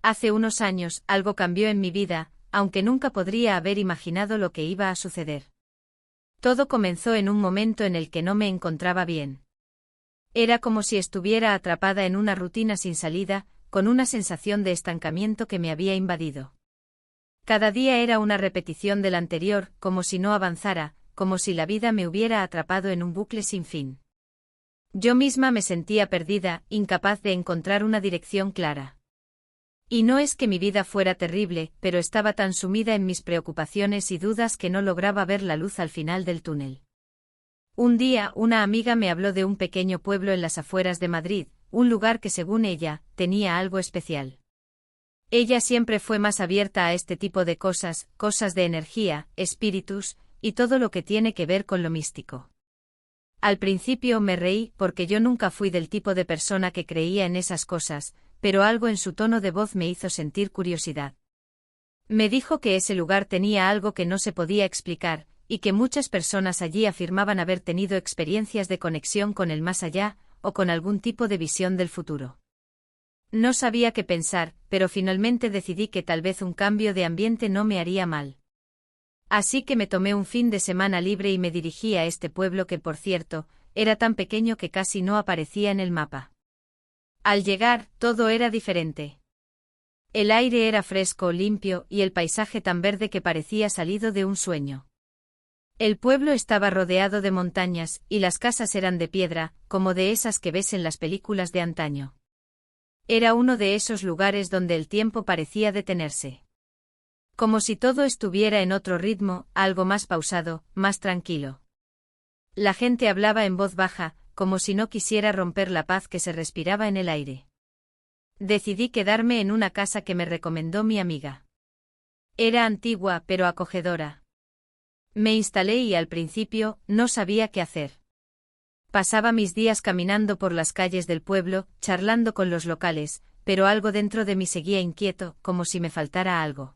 Hace unos años, algo cambió en mi vida, aunque nunca podría haber imaginado lo que iba a suceder. Todo comenzó en un momento en el que no me encontraba bien. Era como si estuviera atrapada en una rutina sin salida, con una sensación de estancamiento que me había invadido. Cada día era una repetición del anterior, como si no avanzara, como si la vida me hubiera atrapado en un bucle sin fin. Yo misma me sentía perdida, incapaz de encontrar una dirección clara. Y no es que mi vida fuera terrible, pero estaba tan sumida en mis preocupaciones y dudas que no lograba ver la luz al final del túnel. Un día, una amiga me habló de un pequeño pueblo en las afueras de Madrid, un lugar que según ella, tenía algo especial. Ella siempre fue más abierta a este tipo de cosas de energía, espíritus, y todo lo que tiene que ver con lo místico. Al principio me reí porque yo nunca fui del tipo de persona que creía en esas cosas, pero algo en su tono de voz me hizo sentir curiosidad. Me dijo que ese lugar tenía algo que no se podía explicar, y que muchas personas allí afirmaban haber tenido experiencias de conexión con el más allá, o con algún tipo de visión del futuro. No sabía qué pensar, pero finalmente decidí que tal vez un cambio de ambiente no me haría mal. Así que me tomé un fin de semana libre y me dirigí a este pueblo que, por cierto, era tan pequeño que casi no aparecía en el mapa. Al llegar, todo era diferente. El aire era fresco, limpio, y el paisaje tan verde que parecía salido de un sueño. El pueblo estaba rodeado de montañas, y las casas eran de piedra, como de esas que ves en las películas de antaño. Era uno de esos lugares donde el tiempo parecía detenerse. Como si todo estuviera en otro ritmo, algo más pausado, más tranquilo. La gente hablaba en voz baja, como si no quisiera romper la paz que se respiraba en el aire. Decidí quedarme en una casa que me recomendó mi amiga. Era antigua pero acogedora. Me instalé y al principio no sabía qué hacer. Pasaba mis días caminando por las calles del pueblo, charlando con los locales, pero algo dentro de mí seguía inquieto, como si me faltara algo.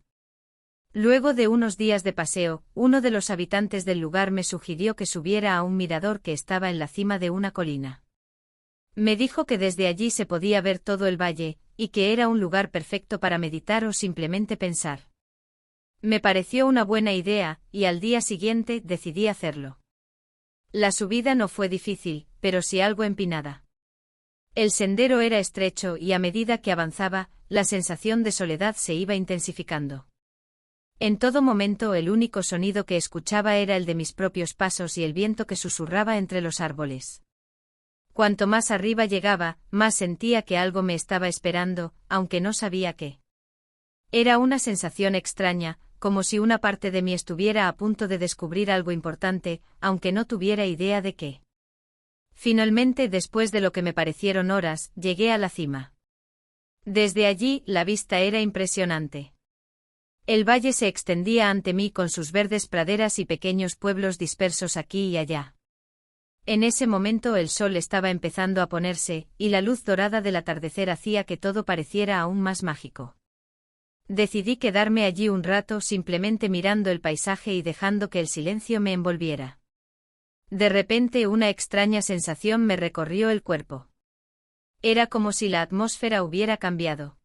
Luego de unos días de paseo, uno de los habitantes del lugar me sugirió que subiera a un mirador que estaba en la cima de una colina. Me dijo que desde allí se podía ver todo el valle, y que era un lugar perfecto para meditar o simplemente pensar. Me pareció una buena idea, y al día siguiente decidí hacerlo. La subida no fue difícil, pero sí algo empinada. El sendero era estrecho y a medida que avanzaba, la sensación de soledad se iba intensificando. En todo momento el único sonido que escuchaba era el de mis propios pasos y el viento que susurraba entre los árboles. Cuanto más arriba llegaba, más sentía que algo me estaba esperando, aunque no sabía qué. Era una sensación extraña, como si una parte de mí estuviera a punto de descubrir algo importante, aunque no tuviera idea de qué. Finalmente, después de lo que me parecieron horas, llegué a la cima. Desde allí, la vista era impresionante. El valle se extendía ante mí con sus verdes praderas y pequeños pueblos dispersos aquí y allá. En ese momento el sol estaba empezando a ponerse, y la luz dorada del atardecer hacía que todo pareciera aún más mágico. Decidí quedarme allí un rato simplemente mirando el paisaje y dejando que el silencio me envolviera. De repente una extraña sensación me recorrió el cuerpo. Era como si la atmósfera hubiera cambiado.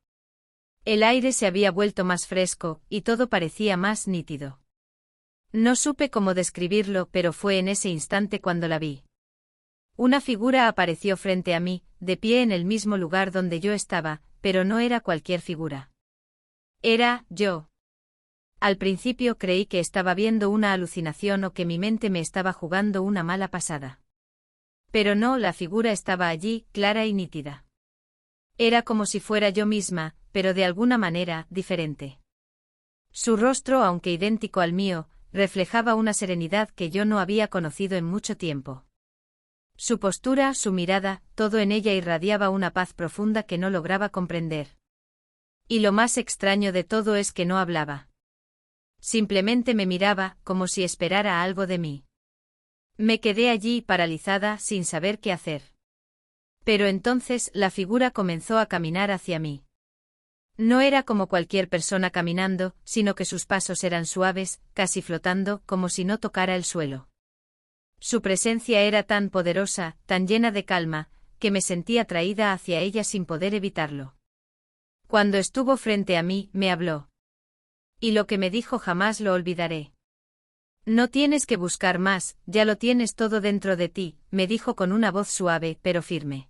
El aire se había vuelto más fresco, y todo parecía más nítido. No supe cómo describirlo, pero fue en ese instante cuando la vi. Una figura apareció frente a mí, de pie en el mismo lugar donde yo estaba, pero no era cualquier figura. Era yo. Al principio creí que estaba viendo una alucinación o que mi mente me estaba jugando una mala pasada. Pero no, la figura estaba allí, clara y nítida. Era como si fuera yo misma, pero de alguna manera, diferente. Su rostro, aunque idéntico al mío, reflejaba una serenidad que yo no había conocido en mucho tiempo. Su postura, su mirada, todo en ella irradiaba una paz profunda que no lograba comprender. Y lo más extraño de todo es que no hablaba. Simplemente me miraba, como si esperara algo de mí. Me quedé allí paralizada, sin saber qué hacer. Pero entonces la figura comenzó a caminar hacia mí. No era como cualquier persona caminando, sino que sus pasos eran suaves, casi flotando, como si no tocara el suelo. Su presencia era tan poderosa, tan llena de calma, que me sentí atraída hacia ella sin poder evitarlo. Cuando estuvo frente a mí, me habló. Y lo que me dijo jamás lo olvidaré. No tienes que buscar más, ya lo tienes todo dentro de ti, me dijo con una voz suave pero firme.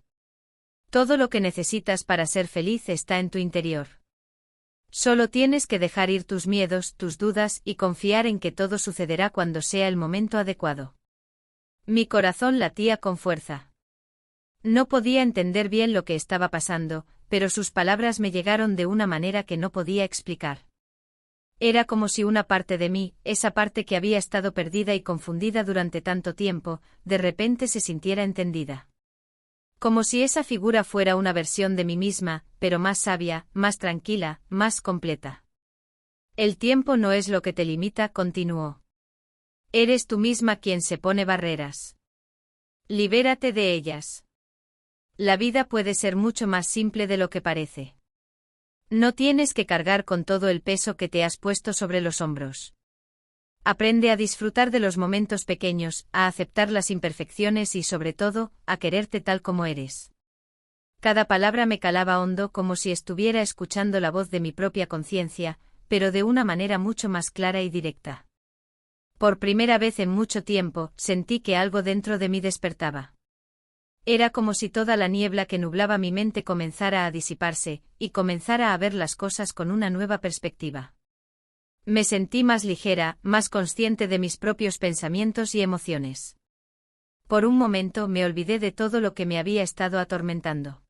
Todo lo que necesitas para ser feliz está en tu interior. Solo tienes que dejar ir tus miedos, tus dudas y confiar en que todo sucederá cuando sea el momento adecuado. Mi corazón latía con fuerza. No podía entender bien lo que estaba pasando, pero sus palabras me llegaron de una manera que no podía explicar. Era como si una parte de mí, esa parte que había estado perdida y confundida durante tanto tiempo, de repente se sintiera entendida. Como si esa figura fuera una versión de mí misma, pero más sabia, más tranquila, más completa. El tiempo no es lo que te limita, continuó. Eres tú misma quien se pone barreras. Libérate de ellas. La vida puede ser mucho más simple de lo que parece. No tienes que cargar con todo el peso que te has puesto sobre los hombros. Aprende a disfrutar de los momentos pequeños, a aceptar las imperfecciones y sobre todo, a quererte tal como eres. Cada palabra me calaba hondo como si estuviera escuchando la voz de mi propia conciencia, pero de una manera mucho más clara y directa. Por primera vez en mucho tiempo, sentí que algo dentro de mí despertaba. Era como si toda la niebla que nublaba mi mente comenzara a disiparse, y comenzara a ver las cosas con una nueva perspectiva. Me sentí más ligera, más consciente de mis propios pensamientos y emociones. Por un momento me olvidé de todo lo que me había estado atormentando.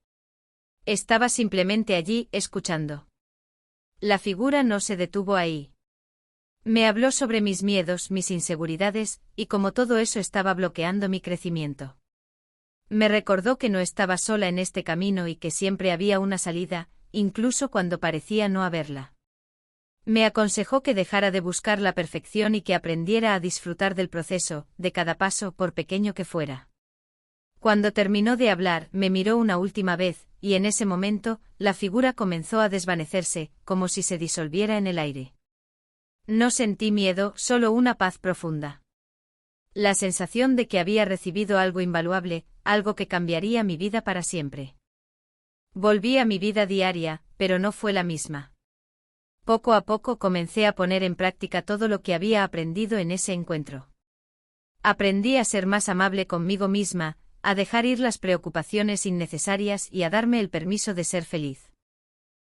Estaba simplemente allí, escuchando. La figura no se detuvo ahí. Me habló sobre mis miedos, mis inseguridades, y cómo todo eso estaba bloqueando mi crecimiento. Me recordó que no estaba sola en este camino y que siempre había una salida, incluso cuando parecía no haberla. Me aconsejó que dejara de buscar la perfección y que aprendiera a disfrutar del proceso, de cada paso, por pequeño que fuera. Cuando terminó de hablar, me miró una última vez, y en ese momento, la figura comenzó a desvanecerse, como si se disolviera en el aire. No sentí miedo, solo una paz profunda. La sensación de que había recibido algo invaluable, algo que cambiaría mi vida para siempre. Volví a mi vida diaria, pero no fue la misma. Poco a poco comencé a poner en práctica todo lo que había aprendido en ese encuentro. Aprendí a ser más amable conmigo misma, a dejar ir las preocupaciones innecesarias y a darme el permiso de ser feliz.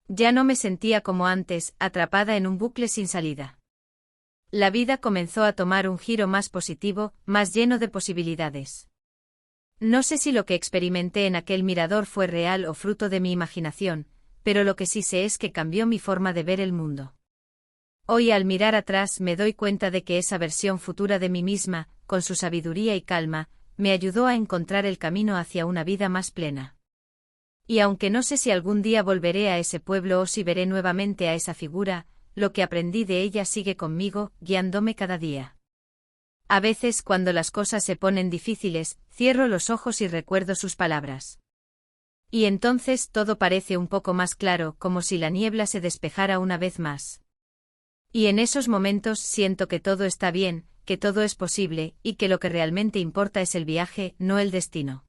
Ya no me sentía como antes, atrapada en un bucle sin salida. La vida comenzó a tomar un giro más positivo, más lleno de posibilidades. No sé si lo que experimenté en aquel mirador fue real o fruto de mi imaginación, pero lo que sí sé es que cambió mi forma de ver el mundo. Hoy al mirar atrás me doy cuenta de que esa versión futura de mí misma, con su sabiduría y calma, me ayudó a encontrar el camino hacia una vida más plena. Y aunque no sé si algún día volveré a ese pueblo o si veré nuevamente a esa figura, lo que aprendí de ella sigue conmigo, guiándome cada día. A veces cuando las cosas se ponen difíciles, cierro los ojos y recuerdo sus palabras. Y entonces todo parece un poco más claro, como si la niebla se despejara una vez más. Y en esos momentos siento que todo está bien, que todo es posible, y que lo que realmente importa es el viaje, no el destino.